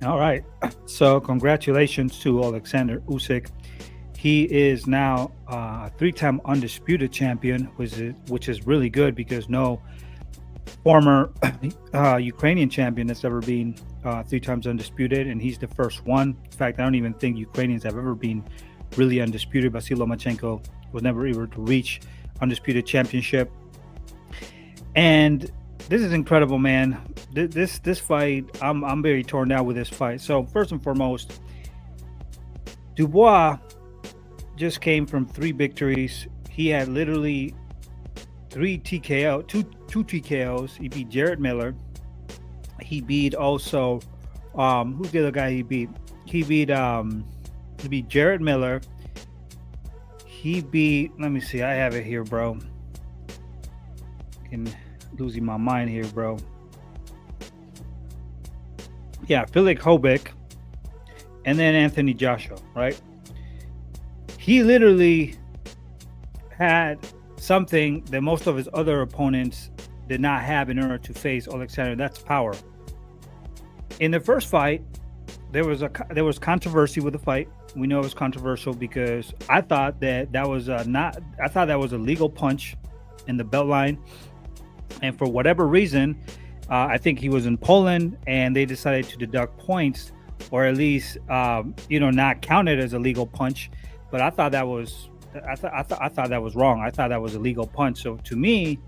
All right. So congratulations to Oleksander Usyk. He is now a three-time undisputed champion, which is really good because no former Ukrainian champion that's ever been three times undisputed, and he's the first one. In fact, I don't even think Ukrainians have ever been really undisputed. Vasyl Lomachenko was never able to reach undisputed championship, and this is incredible, man. This fight, I'm very torn down with this fight. So first and foremost, Dubois just came from three victories. He had literally two TKOs. He beat Jared Miller. He beat also who's the other guy he beat? He beat he beat Jared Miller. He beat, let me see, I have it here, bro. Can losing my mind here, bro. Yeah, Philip Hobik and then Anthony Joshua, right? He literally had something that most of his other opponents did not have in order to face Oleksander. That's power. In the first fight, there was controversy with the fight. We know it was controversial because I thought that was not. I thought that was a legal punch in the belt line, and for whatever reason, I think he was in Poland, and they decided to deduct points, or at least not count it as a legal punch. But I thought that was I thought that was wrong. I thought that was a legal punch. So to me,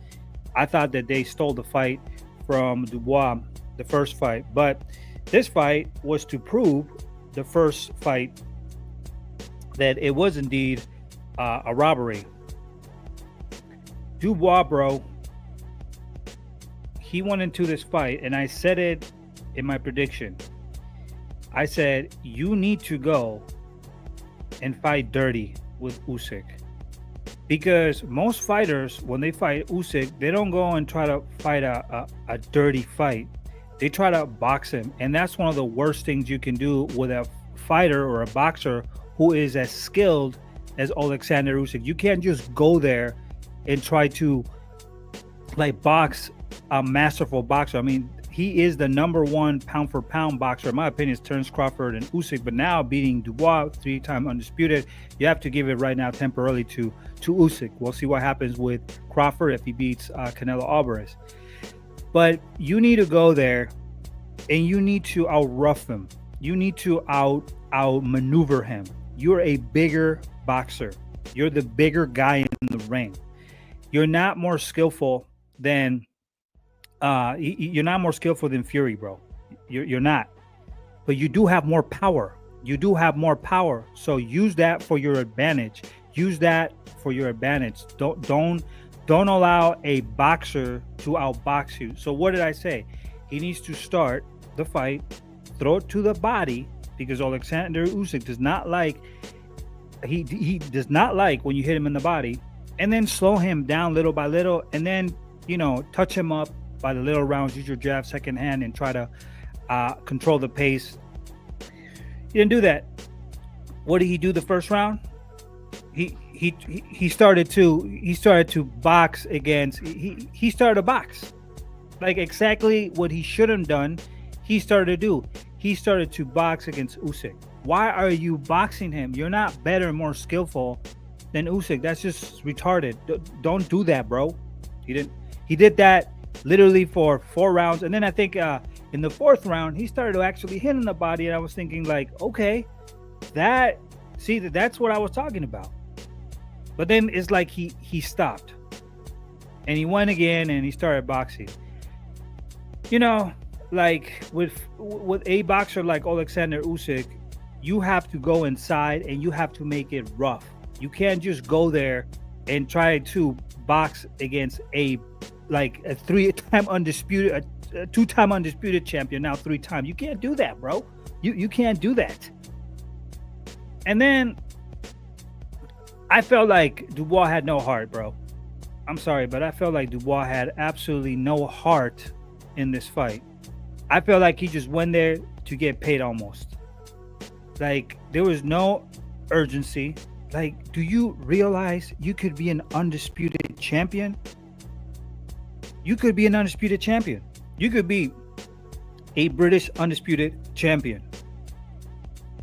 I thought that they stole the fight from Dubois, the first fight. But this fight was to prove the first fight that it was indeed a robbery. Dubois, bro, he went into this fight, and I said it in my prediction. I said, you need to go and fight dirty with Usyk. Because most fighters, when they fight Usyk, they don't go and try to fight a dirty fight. They try to box him. And that's one of the worst things you can do with a fighter or a boxer who is as skilled as Oleksander Usyk. You can't just go there and try to box a masterful boxer. I mean, he is the number one pound for pound boxer. In my opinion, it's Terence Crawford and Usyk. But now beating Dubois, three-time undisputed, you have to give it right now temporarily to Usyk. We'll see what happens with Crawford if he beats Canelo Alvarez. But you need to go there and you need to out-rough him. You need to out-maneuver him. You're a bigger boxer. You're the bigger guy in the ring. You're not more skillful than Fury, bro. You're not. But you do have more power. You do have more power. So use that for your advantage. Use that for your advantage. Don't allow a boxer to outbox you. So what did I say? He needs to start the fight, throw it to the body, because Oleksander Usyk does not like he does not like when you hit him in the body, and then slow him down little by little, and then touch him up by the little rounds. Use your jab, second hand, and try to control the pace. He didn't do that. What did he do the first round? He started to box against. He started to box, like exactly what he should have done. He started to do. He started to box against Usyk. Why are you boxing him? You're not better, more skillful than Usyk. That's just retarded. Don't do that, bro. He didn't. He did that literally for 4 rounds, and then I think in the 4th round he started to actually hit in the body, and I was thinking like, okay, that's what I was talking about. But then it's like he stopped, and he went again, and he started boxing. Like with a boxer like Oleksander Usyk, you have to go inside and you have to make it rough. You can't just go there and try to box against a 3-time undisputed, a 2-time undisputed champion, now 3-time. You can't do that, bro. You can't do that. And then I felt like Dubois had no heart, bro. I'm sorry, but I felt like Dubois had absolutely no heart in this fight. I felt like he just went there to get paid almost. Like, there was no urgency. Like, do you realize you could be an undisputed champion? You could be an undisputed champion. You could be a British undisputed champion.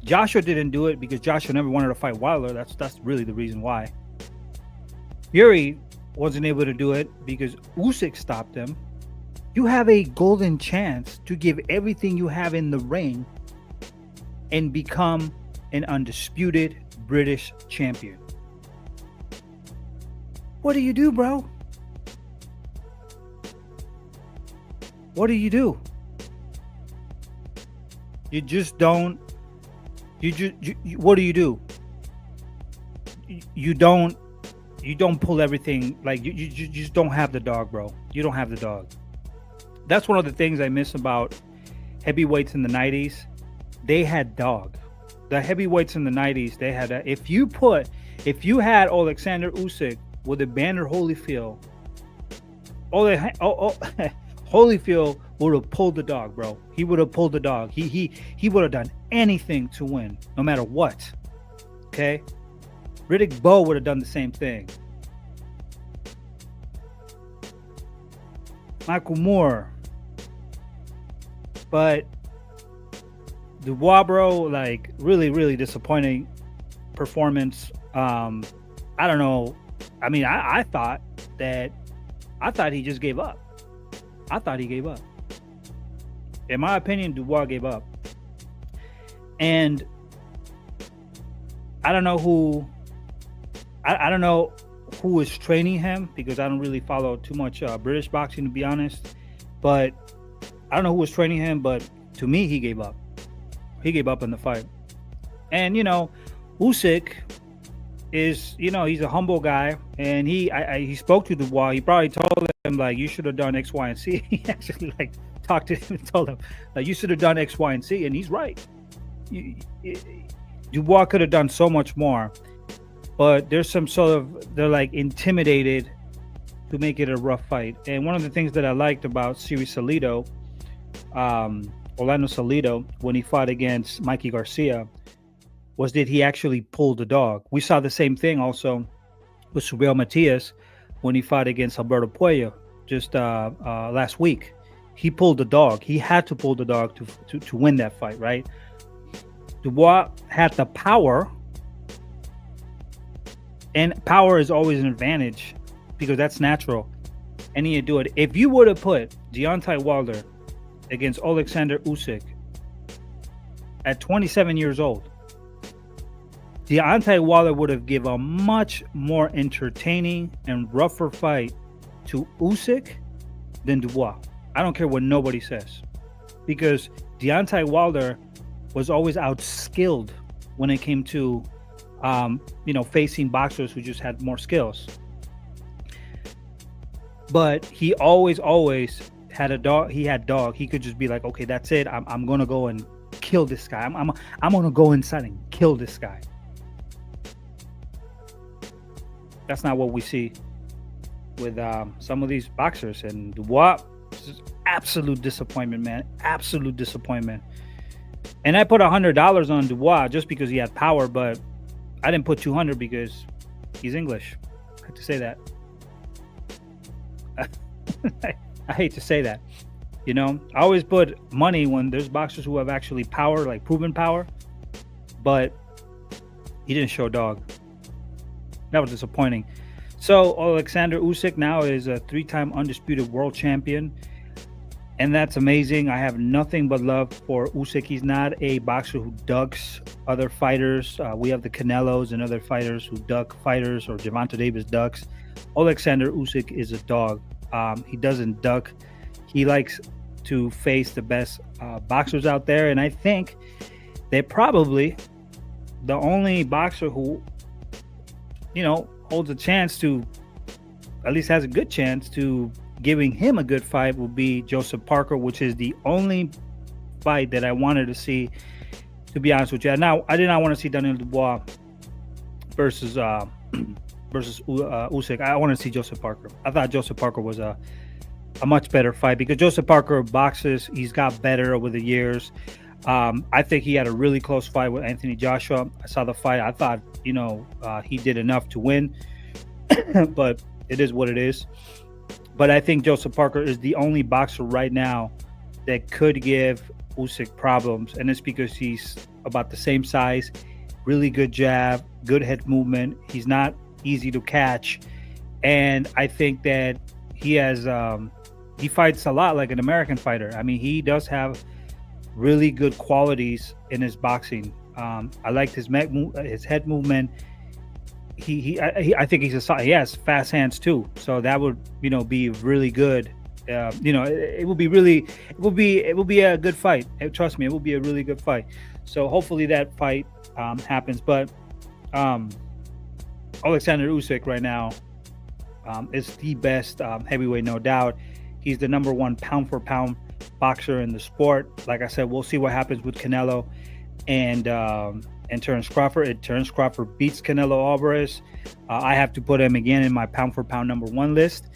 Joshua didn't do it because Joshua never wanted to fight Wilder. That's really the reason why. Fury wasn't able to do it because Usyk stopped him. You have a golden chance to give everything you have in the ring and become an undisputed British champion. What do you do, bro? What do you do? You just don't. What do? You don't. You don't pull everything. Like you just don't have the dog, bro. You don't have the dog. That's one of the things I miss about heavyweights in the 90s. They had dog. The heavyweights in the 90s, they had a, if you had Oleksander Usyk with Evander Holyfield, Holyfield would have pulled the dog, bro. He would have pulled the dog. He would have done anything to win, no matter what. Okay? Riddick Bowe would have done the same thing. Michael Moore. But Dubois, bro, like really, really disappointing performance. I don't know. I mean, I thought he just gave up. I thought he gave up. In my opinion, Dubois gave up. And I don't know who is training him, because I don't really follow too much British boxing, to be honest. But I don't know who was training him, but to me, he gave up. He gave up in the fight. And, Usyk is, he's a humble guy. And he spoke to Dubois. He probably told him, like, you should have done X, Y, and C. He actually, like, talked to him and told him, like, you should have done X, Y, and C. And he's right. Dubois could have done so much more. But there's some sort of, they're like intimidated to make it a rough fight. And one of the things that I liked about Orlando Salido, when he fought against Mikey Garcia, was that he actually pulled the dog. We saw the same thing also with Subriel Matias when he fought against Alberto Puello just last week. He pulled the dog. He had to pull the dog to win that fight, right? Dubois had the power. And power is always an advantage because that's natural. And he would do it. If you would have put Deontay Wilder against Oleksander Usyk at 27 years old, Deontay Wilder would have given a much more entertaining and rougher fight to Usyk than Dubois. I don't care what nobody says. Because Deontay Wilder was always outskilled when it came to facing boxers who just had more skills. But he always had a dog. He had dog. He could just be like, okay, that's it. I'm gonna go and kill this guy. I'm gonna go inside and kill this guy. That's not what we see with some of these boxers. And Dubois, absolute disappointment, man. Absolute disappointment. And I put $100 on Dubois just because he had power, but I didn't put 200 because he's English. I have to say that. I hate to say that. I always put money when there's boxers who have actually power, like proven power. But he didn't show dog. That was disappointing. So Oleksander Usyk now is a 3-time undisputed world champion. And that's amazing. I have nothing but love for Usyk. He's not a boxer who ducks other fighters. We have the Canelos and other fighters who duck fighters, or Gervonta Davis ducks. Oleksander Usyk is a dog. He doesn't duck. He likes to face the best boxers out there. And I think they're probably the only boxer who, holds a chance to, at least has a good chance to, giving him a good fight will be Joseph Parker, which is the only fight that I wanted to see, to be honest with you. Now, I did not want to see Daniel Dubois versus Usyk. I want to see Joseph Parker. I thought Joseph Parker was a much better fight because Joseph Parker boxes. He's got better over the years. I think he had a really close fight with Anthony Joshua. I saw the fight. I thought, he did enough to win, but it is what it is. But I think Joseph Parker is the only boxer right now that could give Usyk problems, and it's because he's about the same size, really good jab, good head movement. He's not easy to catch, and I think that he has he fights a lot like an American fighter. I mean, he does have really good qualities in his boxing. I liked his head movement. I think he has fast hands too. So that would be really good. It will be really it will be a good fight. Trust me, it will be a really good fight. So hopefully that fight happens. But um, Alexander Usyk right now is the best heavyweight, no doubt. He's the number one pound for pound boxer in the sport. Like I said, we'll see what happens with Canelo and Terence Crawford. If Terence Crawford beats Canelo Alvarez, I have to put him again in my pound for pound number one list.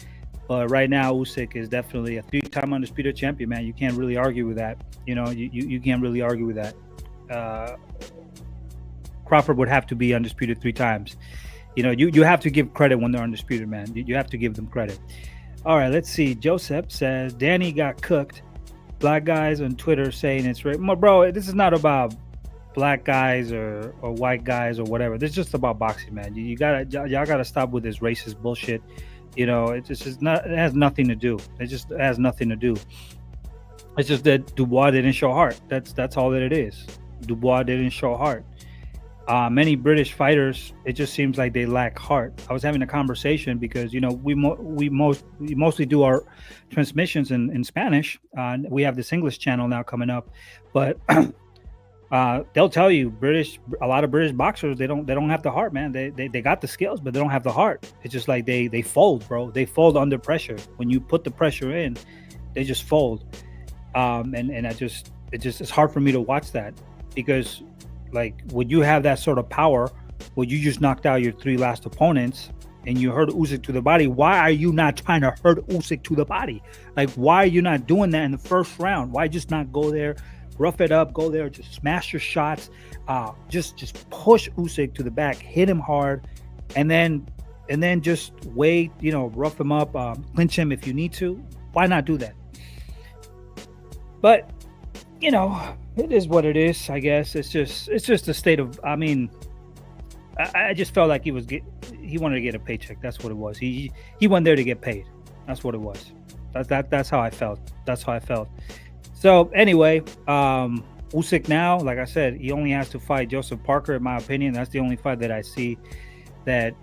But right now, Usyk is definitely a three-time undisputed champion, man. You can't really argue with that. You can't really argue with that. Crawford would have to be undisputed three times. You have to give credit when they're undisputed, man. You have to give them credit. All right, let's see. Joseph says, Danny got cooked. Black guys on Twitter saying it's right. Bro, this is not about black guys or white guys or whatever. This is just about boxing, man. Y'all gotta stop with this racist bullshit. It's just not. It has nothing to do. It just has nothing to do. It's just that Dubois didn't show heart. That's all that it is. Dubois didn't show heart. Many British fighters, it just seems like they lack heart. I was having a conversation because we mostly do our transmissions in Spanish. We have this English channel now coming up, but they'll tell you a lot of British boxers they don't have the heart, man. They got the skills, but they don't have the heart. It's just like they fold, bro. They fold under pressure. When you put the pressure in, they just fold. And it's hard for me to watch that because. Like, would you have that sort of power? Would you just knocked out your three last opponents and you hurt Usyk to the body? Why are you not trying to hurt Usyk to the body? Like, why are you not doing that in the first round? Why just not go there, rough it up, go there, just smash your shots, just push Usyk to the back, hit him hard, and then just wait, rough him up, clinch him if you need to. Why not do that? But it is what it is, I guess. It's just a state of. I mean, I just felt like he wanted to get a paycheck. That's what it was. He went there to get paid. That's what it was. That's how I felt. That's how I felt. So anyway, Usyk now, like I said, he only has to fight Joseph Parker. In my opinion, that's the only fight that I see that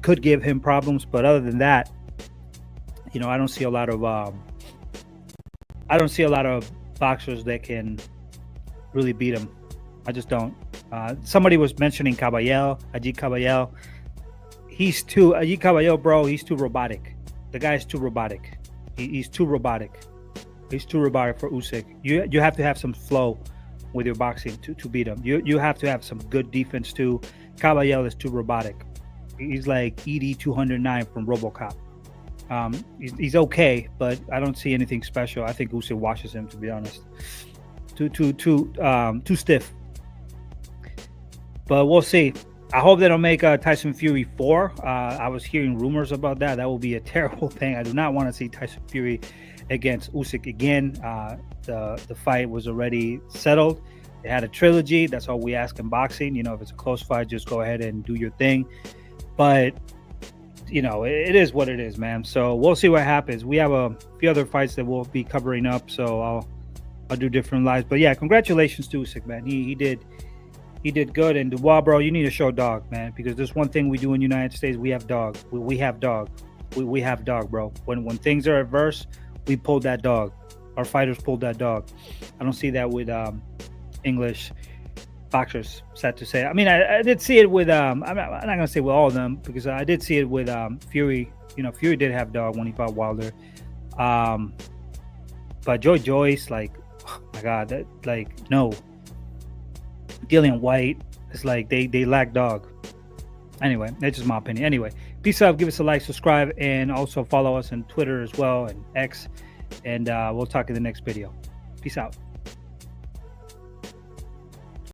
could give him problems. But other than that, I don't see a lot of boxers that can really beat him. I just don't. Somebody was mentioning Ajit Caballel. Ajit Caballel, bro, he's too robotic. The guy's too robotic. He's too robotic. He's too robotic for Usyk. You have to have some flow with your boxing to beat him. You have to have some good defense too. Caballel is too robotic. He's like ED 209 from RoboCop. He's okay, but I don't see anything special. I think Usyk washes him, to be honest. Too stiff. But we'll see. I hope they don't make Tyson Fury 4. I was hearing rumors about that. That will be a terrible thing. I do not want to see Tyson Fury against Usyk again. The fight was already settled. They had a trilogy. That's all we ask in boxing. If it's a close fight, just go ahead and do your thing. But it is what it is, man. So we'll see what happens. We have a few other fights that we'll be covering up. So I'll do different lives. But yeah, congratulations to Usyk, man. He did good. And Dubois, bro, you need to show dog, man, because there's one thing we do in the United States. We have dog. We have dog. We have dog, bro. When things are adverse, we pull that dog. Our fighters pulled that dog. I don't see that with English boxers, sad to say. I mean, I did see it with I'm not gonna say with all of them, because I did see it with Fury. Fury did have dog when he fought Wilder. But Joyce, like, oh my God, no. Dillian White, it's like they lack dog. Anyway, that's just my opinion. Anyway, peace out. Give us a like, subscribe, and also follow us on Twitter as well and X. And we'll talk in the next video. Peace out.